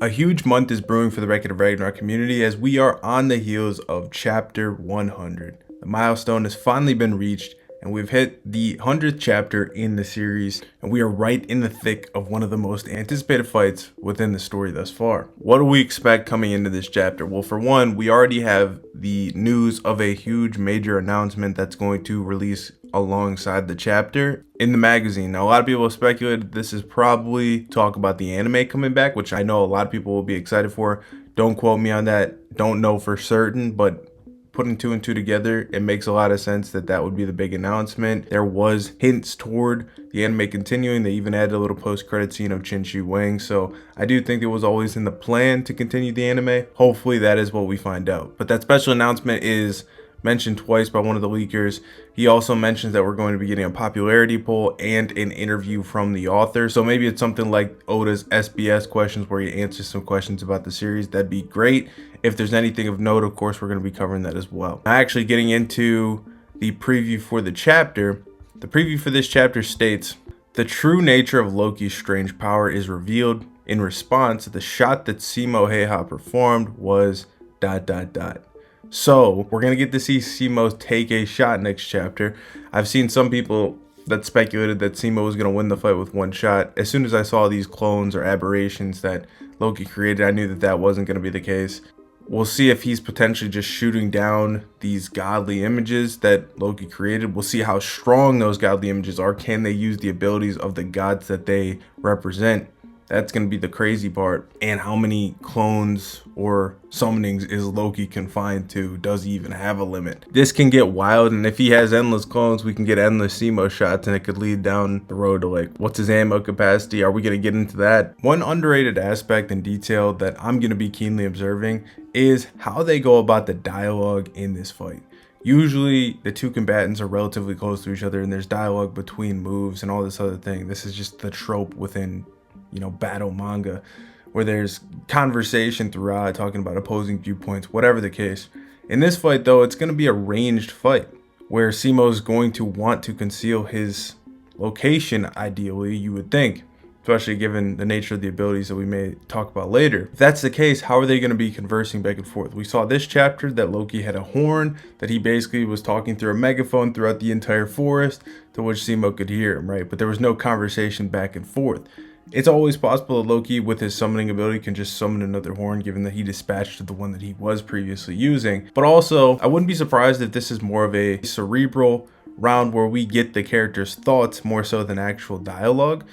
A huge month is brewing for the Ragnarok community as we are on the heels of chapter 100. The milestone has finally been reached and we've hit the 100th chapter in the series, and we are right in the thick of one of the most anticipated fights within the story thus far. What do we expect coming into this chapter? Well, for one, we already have the news of a huge major announcement that's going to release alongside the chapter in the magazine. Now, a lot of people have speculated this is probably talk about the anime coming back, which I know a lot of people will be excited for. Don't quote me on that. Don't know for certain, but putting two and two together, it makes a lot of sense that that would be the big announcement. There was hints toward the anime continuing. They even added a little post-credit scene of Qin Shi Wang, so I do think it was always in the plan to continue the anime. Hopefully that is what we find out. But that special announcement is mentioned twice by one of the leakers. He also mentions that we're going to be getting a popularity poll and an interview from the author. So maybe it's something like Oda's SBS questions where he answers some questions about the series. That'd be great. If there's anything of note, of course, we're going to be covering that as well. Actually, getting into the preview for the chapter, the preview for this chapter states, the true nature of Loki's strange power is revealed. In response, the shot that Simo performed was ... So we're going to get to see Simo take a shot next chapter. I've seen some people that speculated that Simo was going to win the fight with one shot. As soon as I saw these clones or aberrations that Loki created, I knew that that wasn't going to be the case. We'll see if he's potentially just shooting down these godly images that Loki created. We'll see how strong those godly images are. Can they use the abilities of the gods that they represent? That's going to be the crazy part. And how many clones or summonings is Loki confined to? Does he even have a limit? This can get wild, and if he has endless clones, we can get endless Simo shots, and it could lead down the road to, like, what's his ammo capacity? Are we going to get into that? One underrated aspect and detail that I'm going to be keenly observing is how they go about the dialogue in this fight. Usually the two combatants are relatively close to each other and there's dialogue between moves and all this other thing. This is just the trope within, battle manga, where there's conversation throughout talking about opposing viewpoints, whatever the case. In this fight, though, it's going to be a ranged fight where Simo's going to want to conceal his location, ideally, you would think, especially given the nature of the abilities that we may talk about later. If that's the case, how are they going to be conversing back and forth? We saw this chapter that Loki had a horn that he basically was talking through a megaphone throughout the entire forest to which Simo could hear him, right? But there was no conversation back and forth. It's always possible that Loki, with his summoning ability, can just summon another horn, given that he dispatched the one that he was previously using. But also, I wouldn't be surprised if this is more of a cerebral round where we get the character's thoughts more so than actual dialogue.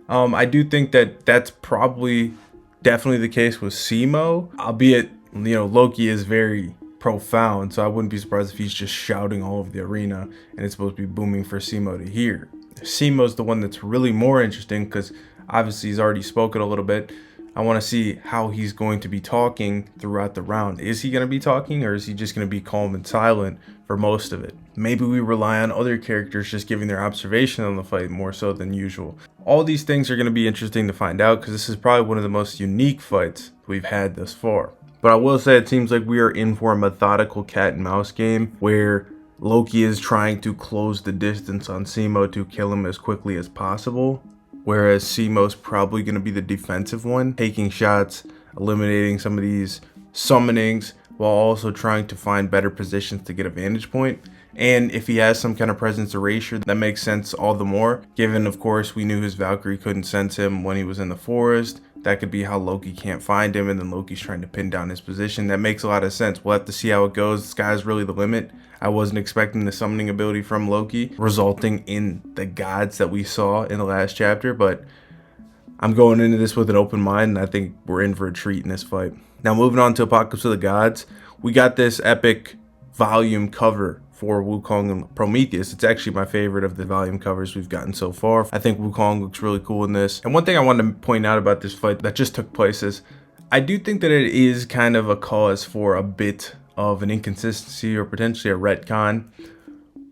I do think that that's probably definitely the case with Simo, albeit, Loki is very profound, so I wouldn't be surprised if he's just shouting all over the arena and it's supposed to be booming for Simo to hear. Simo's the one that's really more interesting because obviously he's already spoken a little bit. I want to see how he's going to be talking throughout the round. Is he going to be talking, or is he just going to be calm and silent for most of it? Maybe we rely on other characters just giving their observation on the fight more so than usual. All these things are going to be interesting to find out because this is probably one of the most unique fights we've had thus far. But I will say it seems like we are in for a methodical cat and mouse game where Loki is trying to close the distance on Simo to kill him as quickly as possible, whereas Simo's probably going to be the defensive one, taking shots, eliminating some of these summonings, while also trying to find better positions to get a vantage point. And if he has some kind of presence erasure, that makes sense all the more, given, of course, we knew his Valkyrie couldn't sense him when he was in the forest. That could be how Loki can't find him, and then Loki's trying to pin down his position. That makes a lot of sense. We'll have to see how it goes. The sky's really the limit. I wasn't expecting the summoning ability from Loki, resulting in the gods that we saw in the last chapter, but I'm going into this with an open mind, and I think we're in for a treat in this fight. Now, moving on to Apocalypse of the Gods, we got this epic volume cover for Wukong and Prometheus. It's actually my favorite of the volume covers we've gotten so far. I think Wukong looks really cool in this. And one thing I wanted to point out about this fight that just took place is I do think that it is kind of a cause for a bit of an inconsistency or potentially a retcon,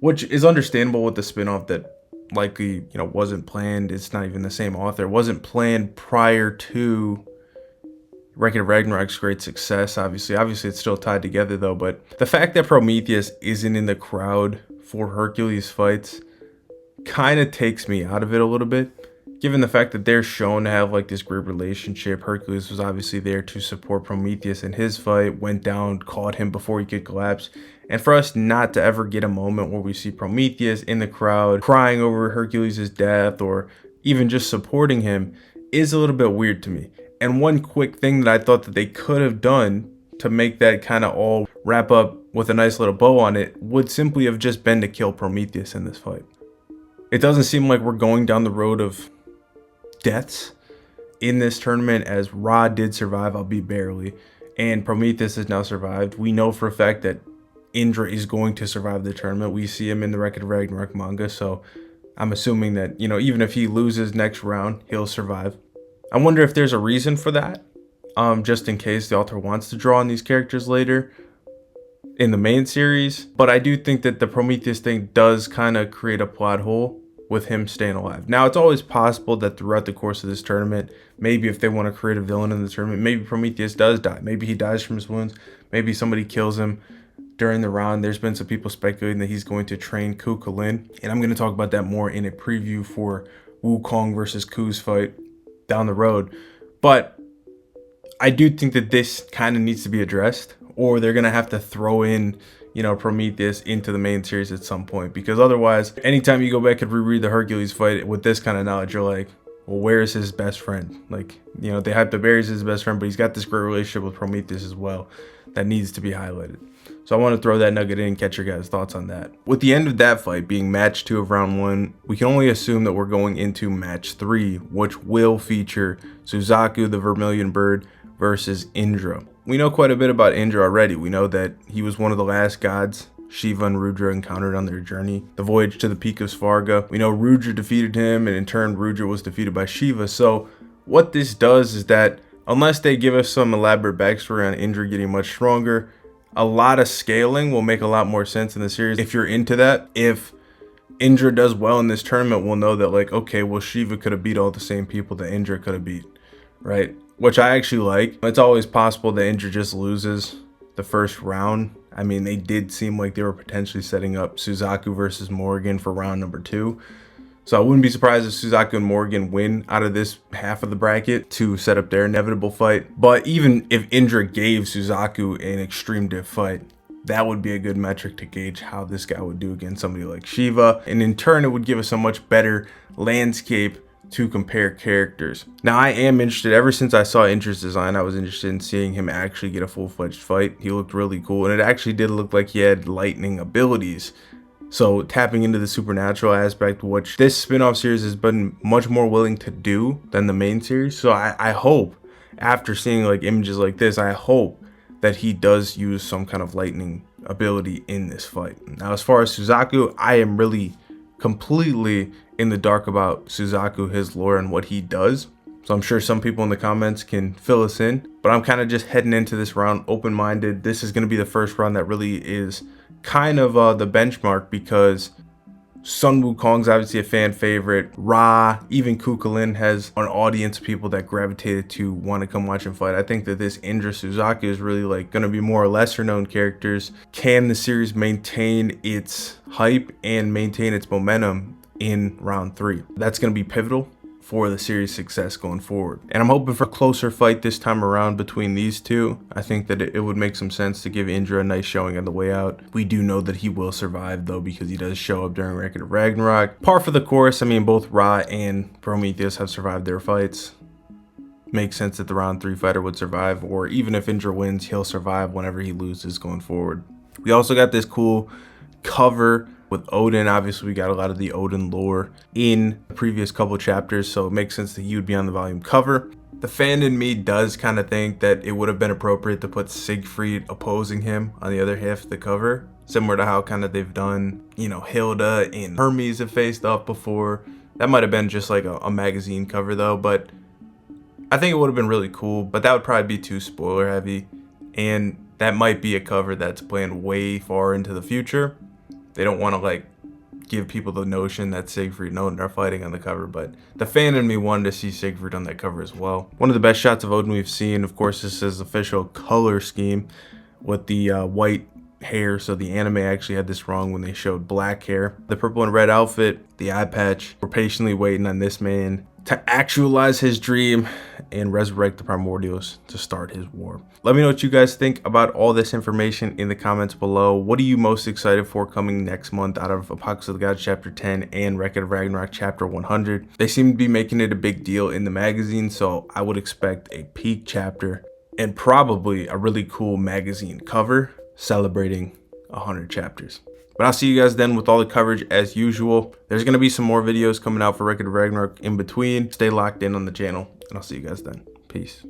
which is understandable with the spinoff that likely, wasn't planned. It's not even the same author. It wasn't planned prior to Ragnarok's great success, obviously. Obviously, it's still tied together, though. But the fact that Prometheus isn't in the crowd for Hercules fights kind of takes me out of it a little bit, given the fact that they're shown to have like this great relationship. Hercules was obviously there to support Prometheus in his fight, went down, caught him before he could collapse. And for us not to ever get a moment where we see Prometheus in the crowd crying over Hercules' death or even just supporting him is a little bit weird to me. And one quick thing that I thought that they could have done to make that kind of all wrap up with a nice little bow on it would simply have just been to kill Prometheus in this fight. It doesn't seem like we're going down the road of deaths in this tournament, as Ra did survive, albeit barely, and Prometheus has now survived. We know for a fact that Indra is going to survive the tournament. We see him in the Record of Ragnarok manga, so I'm assuming that, even if he loses next round, he'll survive. I wonder if there's a reason for that, just in case the author wants to draw on these characters later in the main series. But I do think that the Prometheus thing does kind of create a plot hole with him staying alive. Now, it's always possible that throughout the course of this tournament, maybe if they want to create a villain in the tournament, maybe Prometheus does die. Maybe he dies from his wounds. Maybe somebody kills him during the round. There's been some people speculating that he's going to train Ku Kulin, and I'm going to talk about that more in a preview for Wukong versus Ku's fight down the road. But I do think that this kind of needs to be addressed, or they're going to have to throw in Prometheus into the main series at some point, because otherwise, anytime you go back and reread the Hercules fight with this kind of knowledge, you're like, well, where is his best friend? Like, they hyped up Ares as his best friend, but he's got this great relationship with Prometheus as well that needs to be highlighted. So I want to throw that nugget in and catch your guys' thoughts on that. With the end of that fight being match 2 of round 1, we can only assume that we're going into match 3, which will feature Suzaku the Vermilion Bird versus Indra. We know quite a bit about Indra already. We know that he was one of the last gods Shiva and Rudra encountered on their journey, the voyage to the peak of Svarga. We know Rudra defeated him, and in turn Rudra was defeated by Shiva. So what this does is that unless they give us some elaborate backstory on Indra getting much stronger, a lot of scaling will make a lot more sense in the series. If you're into that, if Indra does well in this tournament, we'll know that, like, okay, well, Shiva could have beat all the same people that Indra could have beat, right? Which I actually like. It's always possible that Indra just loses the first round. I mean, they did seem like they were potentially setting up Suzaku versus Morgan for round number 2. So I wouldn't be surprised if Suzaku and Morgan win out of this half of the bracket to set up their inevitable fight. But even if Indra gave Suzaku an extreme diff fight, that would be a good metric to gauge how this guy would do against somebody like Shiva. And in turn, it would give us a much better landscape to compare characters. Now, I am interested, ever since I saw Indra's design, I was interested in seeing him actually get a full-fledged fight. He looked really cool, and it actually did look like he had lightning abilities. So tapping into the supernatural aspect, which this spin-off series has been much more willing to do than the main series. So I hope, after seeing like images like this, I hope that he does use some kind of lightning ability in this fight. Now, as far as Suzaku, I am really completely in the dark about Suzaku, his lore, and what he does. So I'm sure some people in the comments can fill us in, but I'm kind of just heading into this round open-minded. This is going to be the first round that really is kind of the benchmark, because Sun Wukong's obviously a fan favorite. Ra, even Ku Kulin has an audience of people that gravitated to want to come watch him fight. I think that this Indra Suzaku is really like going to be more or lesser known characters. Can the series maintain its hype and maintain its momentum in round 3? That's going to be pivotal for the series' success going forward. And I'm hoping for a closer fight this time around between these two. I think that it would make some sense to give Indra a nice showing on the way out. We do know that he will survive, though, because he does show up during Record of Ragnarok. Par for the course. I mean, both Ra and Prometheus have survived their fights. Makes sense that the round 3 fighter would survive, or even if Indra wins, he'll survive whenever he loses going forward. We also got this cool cover with Odin. Obviously, we got a lot of the Odin lore in the previous couple chapters, so it makes sense that he would be on the volume cover. The fan in me does kind of think that it would have been appropriate to put Siegfried opposing him on the other half of the cover, similar to how kind of they've done, Hilda and Hermes have faced off before. That might have been just like a magazine cover though, but I think it would have been really cool, but that would probably be too spoiler heavy, and that might be a cover that's planned way far into the future. They don't want to give people the notion that Siegfried and Odin are fighting on the cover, but the fan in me wanted to see Siegfried on that cover as well. One of the best shots of Odin we've seen, of course, is his official color scheme with the white hair. So the anime actually had this wrong when they showed black hair. The purple and red outfit, the eye patch. We're patiently waiting on this man to actualize his dream and resurrect the primordials to start his war. Let me know what you guys think about all this information in the comments below. What are you most excited for coming next month out of Apocalypse of the Gods chapter 10 and Record of Ragnarok chapter 100? They seem to be making it a big deal in the magazine, so I would expect a peak chapter and probably a really cool magazine cover celebrating 100 chapters. But I'll see you guys then with all the coverage as usual. There's going to be some more videos coming out for Record of Ragnarok in between. Stay locked in on the channel, and I'll see you guys then. Peace.